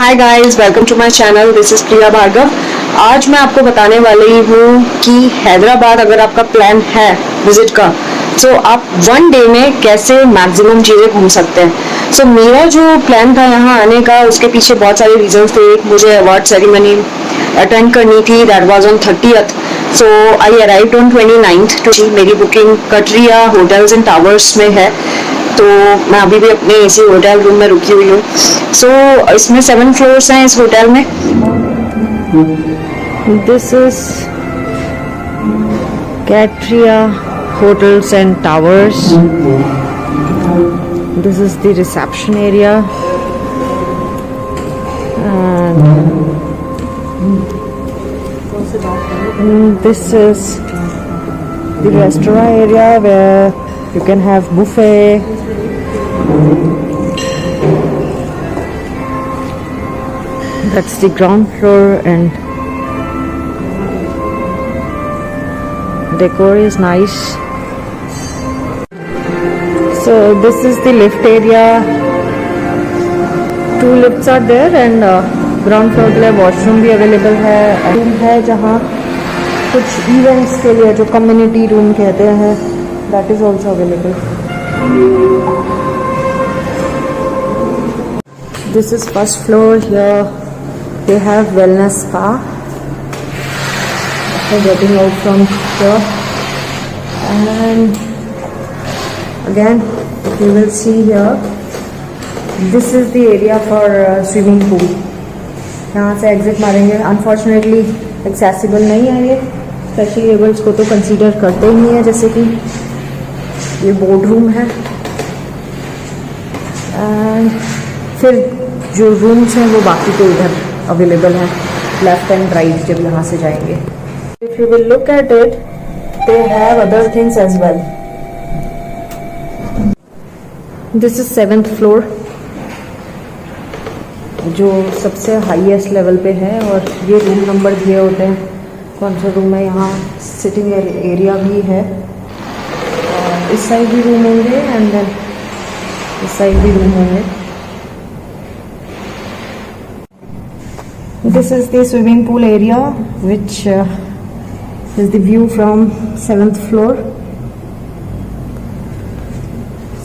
Hi guys, welcome to my channel. This is Priya Bhargav. आज मैं आपको बताने वाली हूँ कि हैदराबाद अगर आपका प्लान है विजिट का, तो आप वन डे में कैसे मैक्सिमम चीज़ें घूम सकते हैं। सो मेरा जो प्लान था यहाँ आने का, उसके पीछे बहुत सारे रीजंस थे। एक, मुझे अवार्ड सेरेमनी अटेंड करनी थी, that was on 30th। So I arrived on 29th। मेरी booking Katariya hotels and towers में है, तो मैं अभी भी अपने इसी होटल रूम में रुकी हुई हूँ। सो इसमें 7 फ्लोर्स हैं इस होटल में। This is Kataria hotels and towers. This is the reception area and this is the restaurant area where you can have buffet. That's the ground floor and decor is nice. So this is the lift area. 2 lifts are there and ground floor के लिए washroom भी available है। Room है जहाँ कुछ events के लिए जो कम्युनिटी रूम कहते हैं, that is also available. This is first floor. Here they have wellness spa. After getting out from here and again you will see here, this is the area for swimming pool. यहाँ से exit मारेंगे। Unfortunately accessible नहीं है ये, specially एबल्स को तो consider करते ही नहीं है, जैसे कि ये बोर्ड रूम है। एंड फिर जो रूम्स हैं वो बाकी तो इधर अवेलेबल हैं, लेफ्ट एंड राइट जब यहाँ से जाएंगे। If you will look at it, they have other things as well. This is 7th floor, जो सबसे हाईएस्ट लेवल पे है, और ये रूम नंबर दिए होते हैं कौन सा रूम है। यहाँ सिटिंग एरिया भी है, और इस साइड भी रूम होंगे एंड देन इस साइड भी रूम होंगे। This is the swimming pool area which is the view from 7th floor.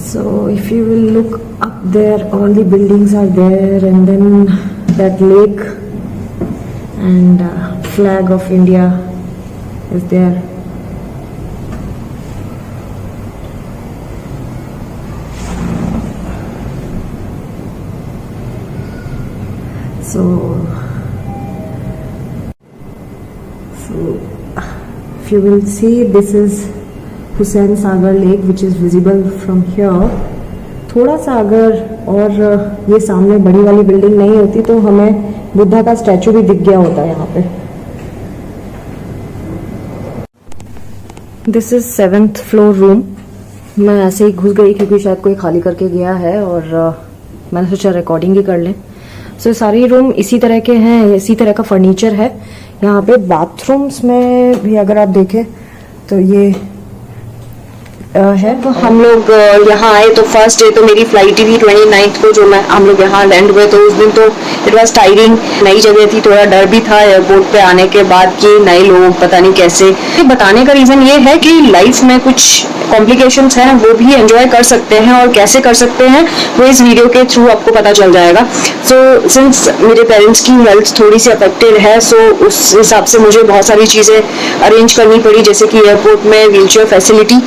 So if you will look up there, all the buildings are there, and then that lake and flag of India is there. So if you will see, this is Hussain Sagar lake which is visible from here. थोड़ा सा अगर और ये सामने बड़ी वाली building नहीं होती तो हमें बुद्धा का स्टैचू भी दिख गया होता है यहाँ पे। This is 7th floor room. मैं ऐसे ही घुस गई क्योंकि शायद कोई खाली करके गया है, और मैंने सोचा रिकॉर्डिंग ही कर लें। सो सारे रूम इसी तरह के हैं, इसी तरह का फर्नीचर है। यहाँ पे बाथरूम्स में भी अगर आप देखें तो ये है। तो हम लोग यहाँ आए तो फर्स्ट डे तो मेरी फ्लाइट ही थी 29th को, जो हम लोग यहाँ लैंड हुए। तो उस दिन तो इट वाज टायरिंग, नई जगह थी, थोड़ा डर भी था एयरपोर्ट पे आने के बाद कि नए लोग पता नहीं कैसे। बताने का रीजन ये है कि लाइफ में कुछ कॉम्प्लिकेशंस हैं, वो भी एंजॉय कर सकते हैं, और कैसे कर सकते हैं वो इस वीडियो के थ्रू आपको पता चल जाएगा। सो सिंस मेरे पेरेंट्स की हेल्थ थोड़ी सी अफेक्टेड है, सो उस हिसाब से मुझे बहुत सारी चीज़ें अरेंज करनी पड़ी, जैसे कि एयरपोर्ट में व्हीलचेयर फैसिलिटी।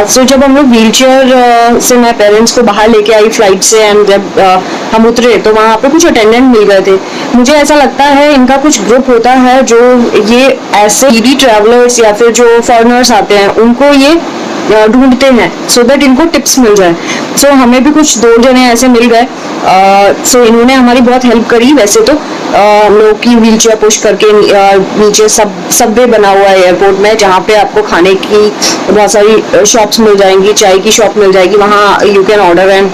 सो जब हम लोग व्हीलचेयर से मैं पेरेंट्स को बाहर लेके आई फ्लाइट से, एंड जब हम उतरे तो वहाँ पे कुछ अटेंडेंट मिल गए थे। मुझे ऐसा लगता है इनका कुछ ग्रुप होता है जो ये ऐसे ईडी ट्रैवलर्स या फिर जो फॉरेनर्स आते हैं उनको ये ढूंढते हैं, सो दैट इनको टिप्स मिल जाए। सो हमें भी कुछ 2 जने ऐसे मिल गए। सो इन्होंने हमारी बहुत हेल्प करी। वैसे तो हम लोग की व्हील चेयर पुश करके नीचे सबवे बना हुआ है एयरपोर्ट में, जहाँ पे आपको खाने की बहुत सारी शॉप्स मिल जाएंगी, चाय की शॉप मिल जाएगी, वहाँ you can order and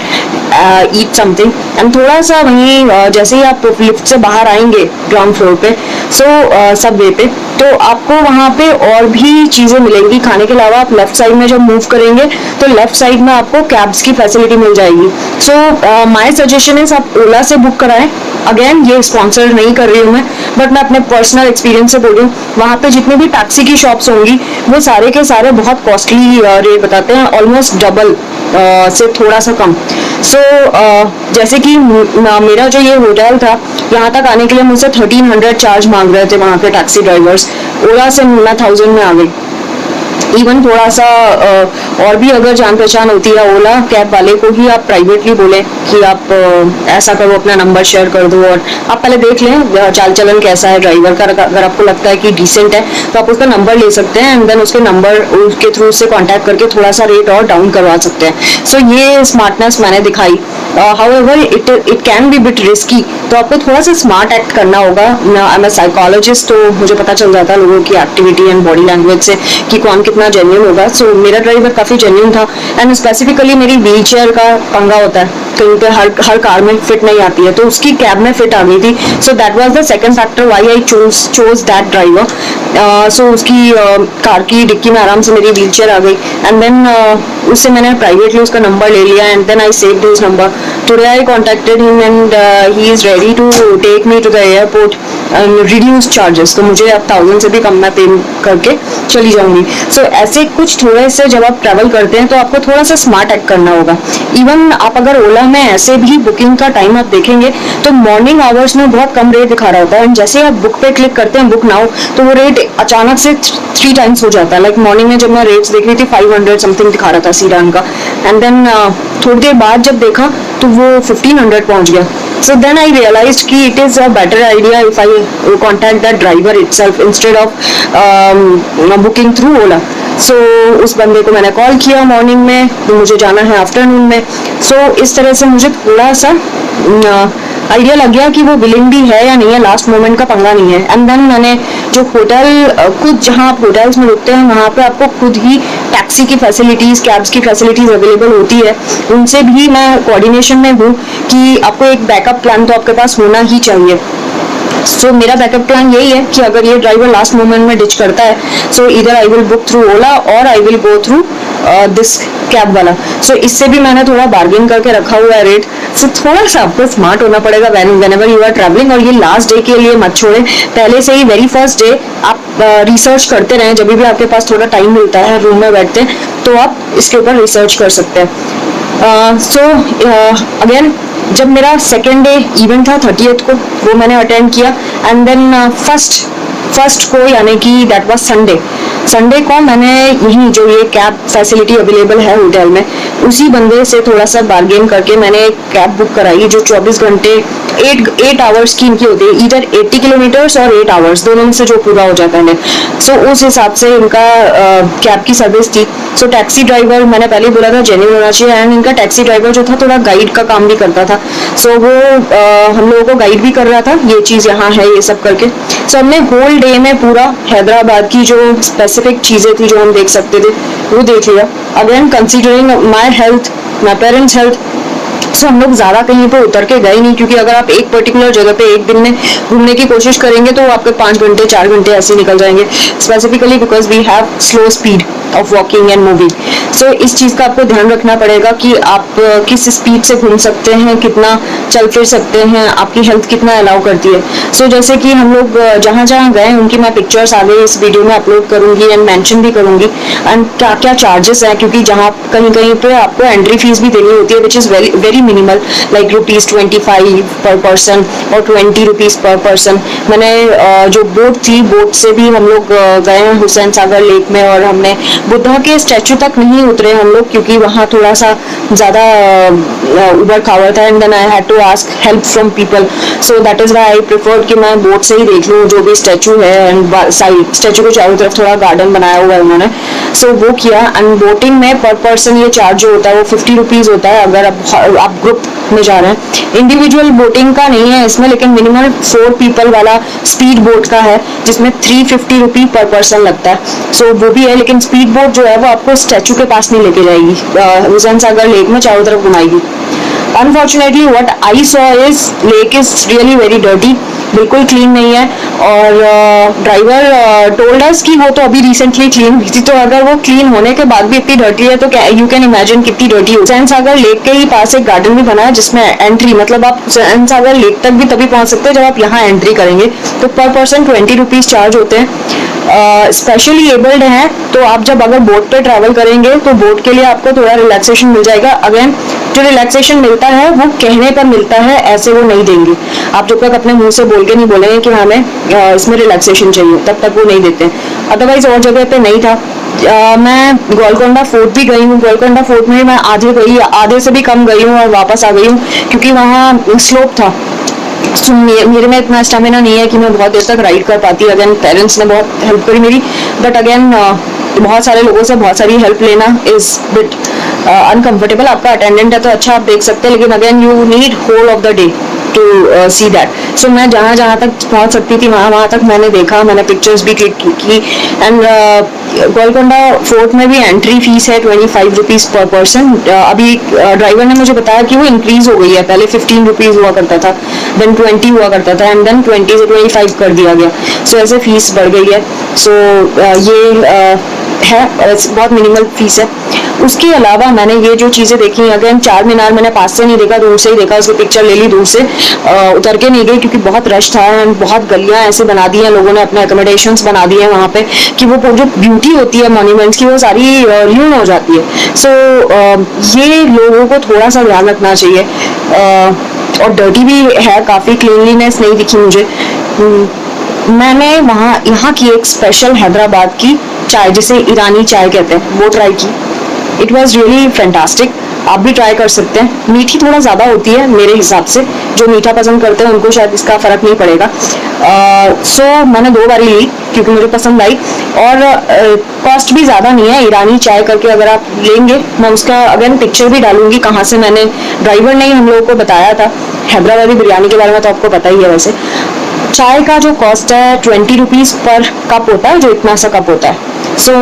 eat something and थोड़ा सा वहीं जैसे ही आप लिफ्ट से बाहर आएंगे ग्राउंड फ्लोर पे, सो सबवे पे, तो आपको वहाँ पे और भी चीजें मिलेंगी खाने के अलावा। आप लेफ्ट साइड में जब मूव करेंगे तो लेफ्ट साइड में आपको कैब्स की फैसिलिटी मिल जाएगी। सो माय सजेशन है आप ओला से बुक कराएं। अगेन ये स्पॉन्सर नहीं कर रही हूँ मैं, बट मैं अपने पर्सनल एक्सपीरियंस से बोल रही हूँ। वहाँ पे जितने भी टैक्सी की शॉप्स होंगी वो सारे के सारे बहुत कॉस्टली रेट बताते हैं, ऑलमोस्ट डबल से थोड़ा सा कम। सो जैसे कि मेरा जो ये होटल था, यहाँ तक आने के लिए मुझसे 1300 चार्ज मांग रहे थे वहाँ के टैक्सी ड्राइवर्स। ओला से मैं 1000 में आ गई। इवन थोड़ा सा और भी अगर जान पहचान होती है ओला कैब वाले को ही आप प्राइवेटली बोले कि आप ऐसा करो, अपना नंबर शेयर कर दो और आप पहले देख लें चाल चलन कैसा है ड्राइवर का। अगर आपको लगता है कि डिसेंट है तो आप उसका नंबर ले सकते हैं एंड देन उसके नंबर के थ्रू उससे कांटेक्ट करके थोड़ा सा रेट और डाउन करवा सकते हैं। सो ये स्मार्टनेस मैंने दिखाई। However it can be bit risky, तो आपको थोड़ा सा स्मार्ट एक्ट करना होगा। आई एम अ साइकोलॉजिस्ट, तो मुझे पता चल जाता है लोगों की एक्टिविटी एंड बॉडी लैंग्वेज से कि कौन कितना जेन्युइन होगा। सो मेरा ड्राइवर काफी जेन्युइन था एंड स्पेसिफिकली मेरी व्हील चेयर का पंगा होता है, कहीं पे हर कार में फिट नहीं आती है, तो उसकी कैब में फिट आ गई थी। So that was the second factor why I chose that driver. So उसकी कार की डिक्की में आराम से मेरी व्हील चेयर आ गई एंड देन उससे मैंने प्राइवेटली उसका नंबर ले लिया and then I saved his number. Today I contacted him and he is ready to take me to the airport reduce charges. तो मुझे अब 1000 से भी कम मैं पे करके चली जाऊंगी। सो ऐसे कुछ थोड़े से जब आप ट्रैवल करते हैं तो आपको थोड़ा सा स्मार्ट एक्ट करना होगा। इवन आप अगर ओला में ऐसे भी बुकिंग का टाइम आप देखेंगे तो मॉर्निंग आवर्स में बहुत कम रेट दिखा रहा होता है एंड जैसे आप बुक पे क्लिक करते हैं बुक नाउ, तो वो रेट अचानक से 3 टाइम्स हो जाता है। लाइक मॉर्निंग में जब मैं रेट्स देख रही थी 500 समथिंग दिखा रहा था सीडान का एंड देन थोड़ी देर बाद जब देखा तो वो 1500 पहुंच गया। So then I realized कि it is a better idea if I contact that driver itself instead of booking through Ola. So उस बंदे को मैंने कॉल किया मॉर्निंग में, तो मुझे जाना है आफ्टरनून में। So इस तरह से मुझे थोड़ा सा आइडिया लग गया कि वो विलिंग भी है या नहीं है, लास्ट मोमेंट का पंगा नहीं है। एंड देन मैंने जो होटल खुद जहाँ आप होटल्स में रुकते हैं वहाँ पे आपको खुद ही टैक्सी की फैसिलिटीज, कैब्स की फैसिलिटीज अवेलेबल होती है, उनसे भी मैं कोऑर्डिनेशन में हूँ कि आपको एक बैकअप प्लान तो आपके पास होना ही चाहिए। सो मेरा बैकअप प्लान यही है कि अगर ये ड्राइवर लास्ट मोमेंट में डिच करता है सो इधर आई विल बुक थ्रू ओला और I will go through this cab वाला। सो इससे भी मैंने थोड़ा बार्गेन करके रखा हुआ है रेट। सो थोड़ा सा आपको स्मार्ट होना पड़ेगा व्हेनेवर यू आर ट्रैवलिंग। और ये लास्ट डे के लिए मत छोड़ें, पहले से ही वेरी फर्स्ट डे आप रिसर्च करते रहें। जब भी आपके पास थोड़ा टाइम मिलता है रूम में बैठते हैं तो आप इसके ऊपर रिसर्च कर सकते हैं। सो अगेन जब मेरा सेकेंड डे इवेंट था 30th को, वो मैंने अटेंड किया एंड देन फर्स्ट को यानी कि दैट वाज संडे को मैंने यही जो ये कैब फैसिलिटी अवेलेबल है होटल में, उसी बंदे से थोड़ा सा बार्गेन करके मैंने एक कैब बुक कराई जो 24 घंटे 8 आवर्स की इनकी होती है, इधर 80 किलोमीटर्स और 8 आवर्स दोनों में से जो पूरा हो जाता है। सो उस हिसाब से इनका कैब की सर्विस थी। सो टैक्सी ड्राइवर मैंने पहले बोला था जेन्युइन होना चाहिए एंड इनका टैक्सी ड्राइवर जो था थोड़ा गाइड का काम भी करता था। सो वो हम लोगों को गाइड भी कर रहा था, ये चीज़ यहाँ है ये सब करके। सो हमने होल डे में पूरा हैदराबाद की जो स्पेसिफिक चीज़ें थी जो हम देख सकते थे वो देख लिया। Again considering my health, my parents health, so हम लोग ज़्यादा कहीं पे उतर के गए नहीं, क्योंकि अगर आप एक पर्टिकुलर जगह पे एक दिन में घूमने की कोशिश करेंगे तो आपके 5 घंटे 4 घंटे ऐसे निकल जाएंगे, specifically because we have slow speed of walking and moving. So इस चीज़ का आपको ध्यान रखना पड़ेगा कि आप किस स्पीड से घूम सकते हैं, कितना चल फिर सकते हैं, आपकी हेल्थ कितना अलाउ करती है। सो जैसे कि हम लोग जहाँ जहाँ गए उनकी मैं पिक्चर्स आगे इस वीडियो में अपलोड करूँगी एंड मेंशन भी करूँगी एंड क्या क्या चार्जेस हैं, क्योंकि जहाँ कहीं कहीं पे आपको एंट्री फीस भी देनी होती है which is very minimal, like ₹25 पर पर्सन और ₹20 पर पर्सन। मैंने जो बोट थी, बोट से भी हम लोग गए हैं हुसैन सागर लेक में और हमने बुद्धा के स्टैचू तक नहीं उतरे हम लोग, क्योंकि वहाँ थोड़ा सा ज़्यादा उबड़ खाबड़ था and then I had to ask help from people. So that is why I preferred कि मैं बोट से ही देख लूँ जो भी स्टैचू है एंड साइड स्टैचू को चारों तरफ थोड़ा गार्डन बनाया हुआ है उन्होंने। सो वो किया एंड बोटिंग में पर पर्सन ये चार्ज जो होता है वो ₹50 होता है अगर आप ग्रुप में जा रहे हैं। इंडिविजुअल बोटिंग का नहीं है इसमें, लेकिन मिनिमम 4 पीपल वाला स्पीड बोट का है जिसमें ₹350 पर पर्सन लगता है। सो वो भी है, लेकिन स्पीड बोट जो है वो आपको स्टैचू के पास नहीं लेके जाएगी, हुसैन सागर लेक में चारों तरफ घुमाएगी। Unfortunately what I saw is lake is really very dirty, बिल्कुल क्लीन नहीं है। और ड्राइवर टोल्ड अस कि वो तो अभी रिसेंटली क्लीन हुई थी, तो अगर वो क्लीन होने के बाद भी इतनी डर्टी है तो यू कैन इमेजिन कितनी डर्टी हो। सैन सागर लेक के ही पास एक गार्डन भी बना है जिसमें एंट्री, मतलब आप सैन सागर लेक तक भी तभी पहुंच सकते हैं जब आप यहाँ एंट्री करेंगे। तो पर पर्सन 20 रुपीज चार्ज होते हैं। स्पेशली एबल्ड हैं तो आप जब अगर बोट पे ट्रैवल करेंगे तो बोट के लिए आपको थोड़ा रिलैक्सेशन मिल जाएगा। अगेन जो रिलैक्सेशन मिलता है वो कहने पर मिलता है, ऐसे वो नहीं देंगे। आप जब तक अपने मुंह से बोल के नहीं बोलेंगे कि हमें इसमें रिलैक्सेशन चाहिए, तब तक वो नहीं देते। अदरवाइज और जगह पे नहीं था। मैं गोलकोंडा फोर्ट भी गई हूँ, गोलकोंडा फोर्ट में मैं आधे से भी कम गई हूँ और वापस आ गई हूँ क्योंकि वहाँ स्लोप था। मेरे में इतना स्टेमिना नहीं है कि मैं बहुत देर तक राइड कर पाती। अगेन पेरेंट्स ने बहुत हेल्प करी मेरी, बट अगेन बहुत सारे लोगों से बहुत सारी हेल्प लेना इज बिट अनकंफर्टेबल। आपका अटेंडेंट है तो अच्छा आप देख सकते हैं, लेकिन again you need whole of the day to see that. So मैं जहाँ तक पहुँच सकती थी वहाँ तक मैंने देखा, मैंने पिक्चर्स भी क्लिक की। एंड गोलकोंडा फोर्ट में भी एंट्री फीस है 25 रुपीज पर पर्सन। अभी ड्राइवर ने मुझे बताया कि वो इंक्रीज हो गई है, पहले 15 रुपीज हुआ करता था, देन 20 हुआ करता था, एंड देन 20 से 25 कर दिया गया। सो ऐसे फीस बढ़ गई है। सो ये है, बहुत मिनिमल फीस है। उसके अलावा मैंने ये जो चीज़ें देखी, अगेन चार मीनार मैंने पास से नहीं देखा, दूर से ही देखा, उसकी पिक्चर ले ली दूर से, उतर के नहीं गई क्योंकि बहुत रश था। एंड बहुत गलियां ऐसे बना दी हैं लोगों ने, अपने अकोमोडेशंस बना दिए हैं वहाँ पे कि वो जो ब्यूटी होती है मॉन्यूमेंट्स की वो सारी ल्यून हो जाती है। सो ये लोगों को थोड़ा सा ध्यान रखना चाहिए। और डर्टी भी है काफ़ी, क्लीनलीनेस नहीं दिखी मुझे। मैंने यहाँ की एक स्पेशल हैदराबाद की चाय, जिसे ईरानी चाय कहते हैं, वो ट्राई की। It was really fantastic. आप भी ट्राई कर सकते हैं। मीठी थोड़ा ज़्यादा होती है मेरे हिसाब से, जो मीठा पसंद करते हैं उनको शायद इसका फ़र्क नहीं पड़ेगा। सो मैंने 2 बारी ली क्योंकि मुझे पसंद आई, और कॉस्ट भी ज़्यादा नहीं है। ईरानी चाय करके अगर आप लेंगे, मैं उसका अगेन पिक्चर भी डालूंगी कहाँ से, मैंने ड्राइवर ने ही हम लोगों को बताया था। हैदराबादी बिरयानी के बारे में तो आपको पता ही है। वैसे चाय का जो कॉस्ट है 20 रुपीज़ पर कप होता है, जो इतना सा कप होता है। So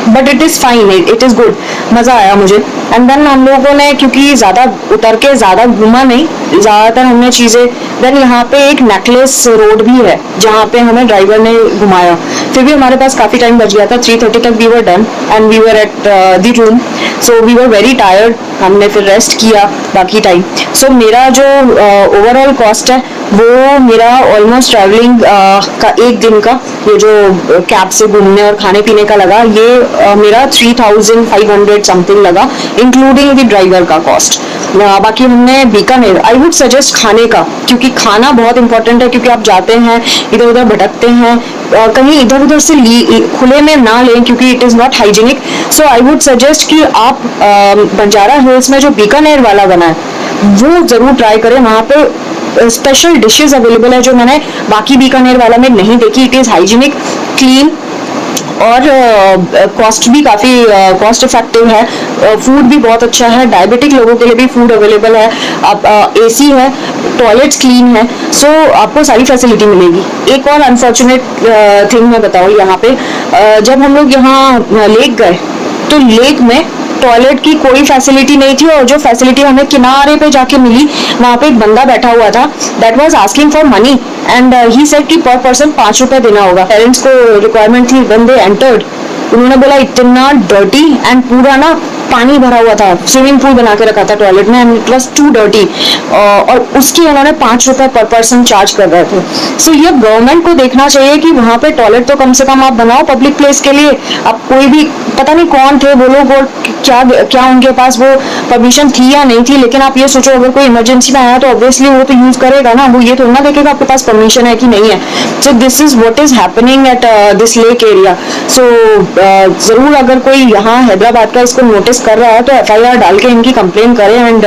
but it is fine, it is good, मज़ा आया मुझे। एंड देन हम लोगों ने, क्योंकि ज़्यादा उतर के ज़्यादा घूमा नहीं, ज़्यादातर हमने चीज़ें, देन यहाँ पे एक नेकलेस रोड भी है जहाँ पे हमें ड्राइवर ने घुमाया। फिर भी हमारे पास काफ़ी टाइम बच गया था, 3:30 तक we were done and we were at the room. So we were very tired, हमने फिर रेस्ट किया बाकी टाइम। सो मेरा जो ओवरऑल कॉस्ट है वो मेरा ऑलमोस्ट ट्रैवलिंग का एक दिन का, ये जो कैब से घूमने और खाने पीने का लगा, ये मेरा 3500 समथिंग लगा, इंक्लूडिंग द ड्राइवर का कॉस्ट। बाकी हमने बीकानेर, आई वुड सजेस्ट खाने का, क्योंकि खाना बहुत इंपॉर्टेंट है, क्योंकि आप जाते हैं इधर उधर भटकते हैं, कहीं इधर उधर से खुले में ना लें क्योंकि it is not hygienic. So I would suggest कि आप बंजारा हिल्स में जो बीकानेर वाला बना है वो ज़रूर ट्राई करें। वहाँ पे स्पेशल डिशेस अवेलेबल है जो मैंने बाकी बीकानेर वाला में नहीं देखी। इट इज़ हाइजीनिक, क्लीन, और कॉस्ट भी काफ़ी कॉस्ट इफेक्टिव है। फूड भी बहुत अच्छा है, डायबिटिक लोगों के लिए भी फूड अवेलेबल है। आप एसी है, टॉयलेट्स क्लीन है, सो आपको सारी फैसिलिटी मिलेगी। एक और अनफॉर्चुनेट थिंग मैं बताऊँ यहाँ पे, जब हम लोग यहाँ लेक गए तो लेक में टॉयलेट की कोई फैसिलिटी नहीं थी, और जो फैसिलिटी हमें किनारे पे जाके मिली, वहाँ पे एक बंदा बैठा हुआ था that was asking for money, and he said कि पर पर्सन 5 रुपए देना होगा। पेरेंट्स को रिक्वायरमेंट थी, व्हेन दे एंटर्ड उन्होंने बोला इतना डर्टी, एंड पूरा ना पानी भरा हुआ था, स्विमिंग पूल बना के रखा था टॉयलेट में, and it was too dirty, और उसकी उन्होंने 5 रुपए पर पर्सन चार्ज कर रहे थे। सो ये गवर्नमेंट को देखना चाहिए कि वहाँ पे टॉयलेट तो कम से कम आप बनाओ पब्लिक प्लेस के लिए। अब कोई भी, पता नहीं कौन थे वो लोग और क्या उनके पास वो परमिशन थी या नहीं थी, लेकिन आप ये सोचो अगर कोई इमरजेंसी में आया तो ऑब्वियसली वो तो यूज करेगा ना, वो ये थोड़ा ना देखेगा आपके पास परमिशन है कि नहीं है। So this is what is happening at this lake area. So जरूर अगर कोई यहाँ हैदराबाद का इसको नोटिस कर रहा है तो FIR डाल के इनकी कंप्लेन करें, एंड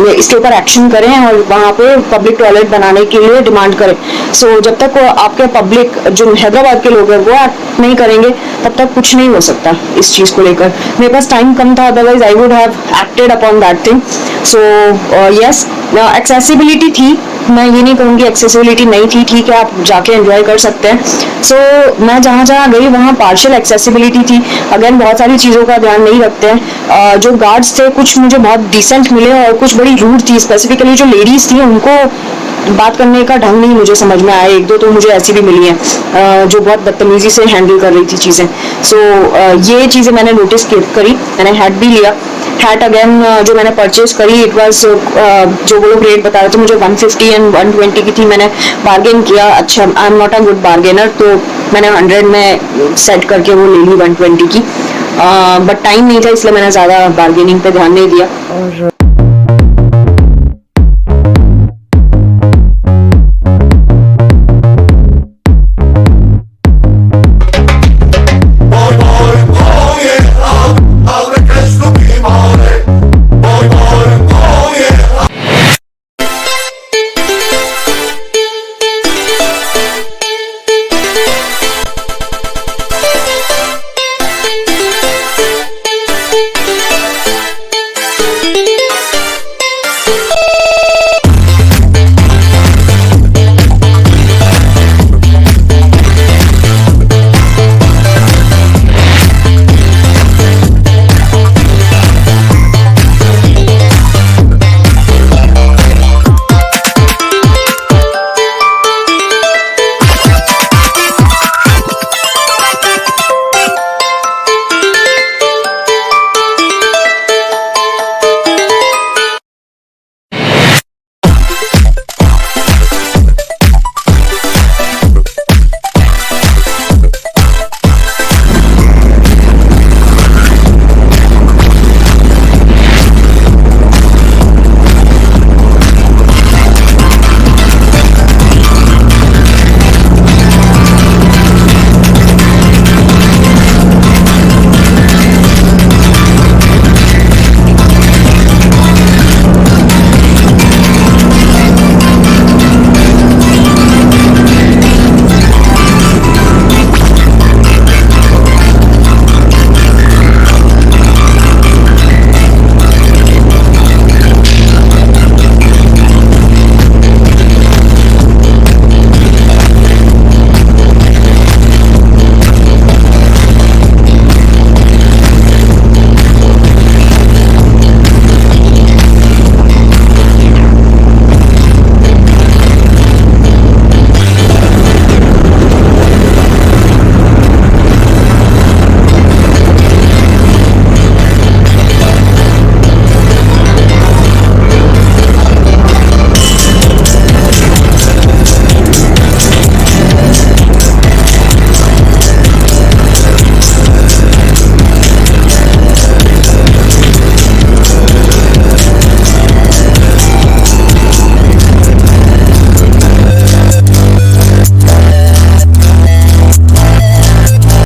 इसके ऊपर एक्शन करें, और वहाँ पे पब्लिक टॉयलेट बनाने के लिए डिमांड करें। सो जब तक आपके पब्लिक जो हैदराबाद के लोग हैं वो एक्ट नहीं करेंगे तब तक कुछ नहीं हो सकता इस चीज़ को लेकर। मेरे पास टाइम कम था, otherwise I would have acted upon that thing. So yes, accessibility थी, मैं ये नहीं कहूँगी एक्सेसिबिलिटी नहीं थी, ठीक है आप जाके एंजॉय कर सकते हैं। सो मैं जहाँ जहाँ गई वहाँ पार्शियल एक्सेसिबिलिटी थी। अगेन बहुत सारी चीज़ों का ध्यान नहीं रखते हैं। जो गार्ड्स थे कुछ मुझे बहुत डिसेंट मिले और कुछ बड़ी रूड थी। स्पेसिफिकली जो लेडीज़ थी उनको बात करने का ढंग नहीं मुझे समझ में आया। एक दो तो मुझे ऐसी भी मिली हैं जो बहुत बदतमीजी से हैंडल कर रही थी चीज़ें। सो ये चीज़ें मैंने नोटिस करी। मैंने हैट भी लिया। हैट अगेन जो मैंने परचेज करी इट वाज जो वो लोग रेट बता रहे थे मुझे 150 एंड 120 की थी। मैंने बार्गेन किया। अच्छा I am not a good bargainer, तो मैंने 100 में सेट करके वो ले ली 120 की। बट टाइम नहीं था इसलिए मैंने ज़्यादा बार्गेनिंग पे ध्यान नहीं दिया। और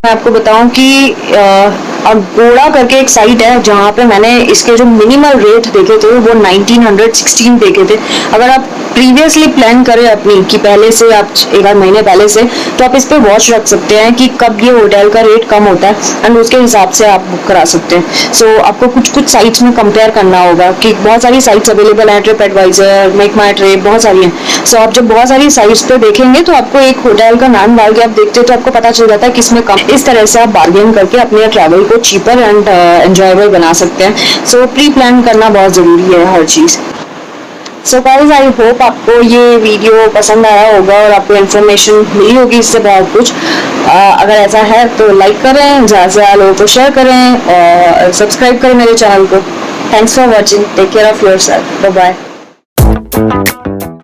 मैं आपको बताऊं कि अगोड़ा करके एक साइट है जहाँ पे मैंने इसके जो मिनिमल रेट देखे थे वो 1916 देखे थे। अगर आप प्रीवियसली प्लान करें अपनी कि पहले से आप एक आध महीने पहले से, तो आप इस पे वॉच रख सकते हैं कि कब ये होटल का रेट कम होता है एंड उसके हिसाब से आप बुक करा सकते हैं। सो आपको कुछ साइट्स में कंपेयर करना होगा कि बहुत सारी साइट्स अवेलेबल हैं, ट्रिप एडवाइजर, मेक माई ट्रिप, बहुत सारी हैं। सो आप जब बहुत सारी साइट्स पे देखेंगे तो आपको एक होटल का नाम डाल के आप देखते हो तो आपको पता चल जाता है किसमें कम। इस तरह से आप बार्गेन करके अपने ट्रैवल को चीपर एंड एंजॉयबल बना सकते हैं। सो प्री प्लान करना बहुत ज़रूरी है हर चीज़। सो गाइस आई होप आपको ये वीडियो पसंद आया होगा और आपको इन्फॉर्मेशन मिली होगी इससे बहुत कुछ। अगर ऐसा है तो लाइक करें, ज़्यादा से ज़्यादा लोगों को शेयर करें और सब्सक्राइब करें मेरे चैनल को। Thanks for watching. Take care of yourself. Bye bye.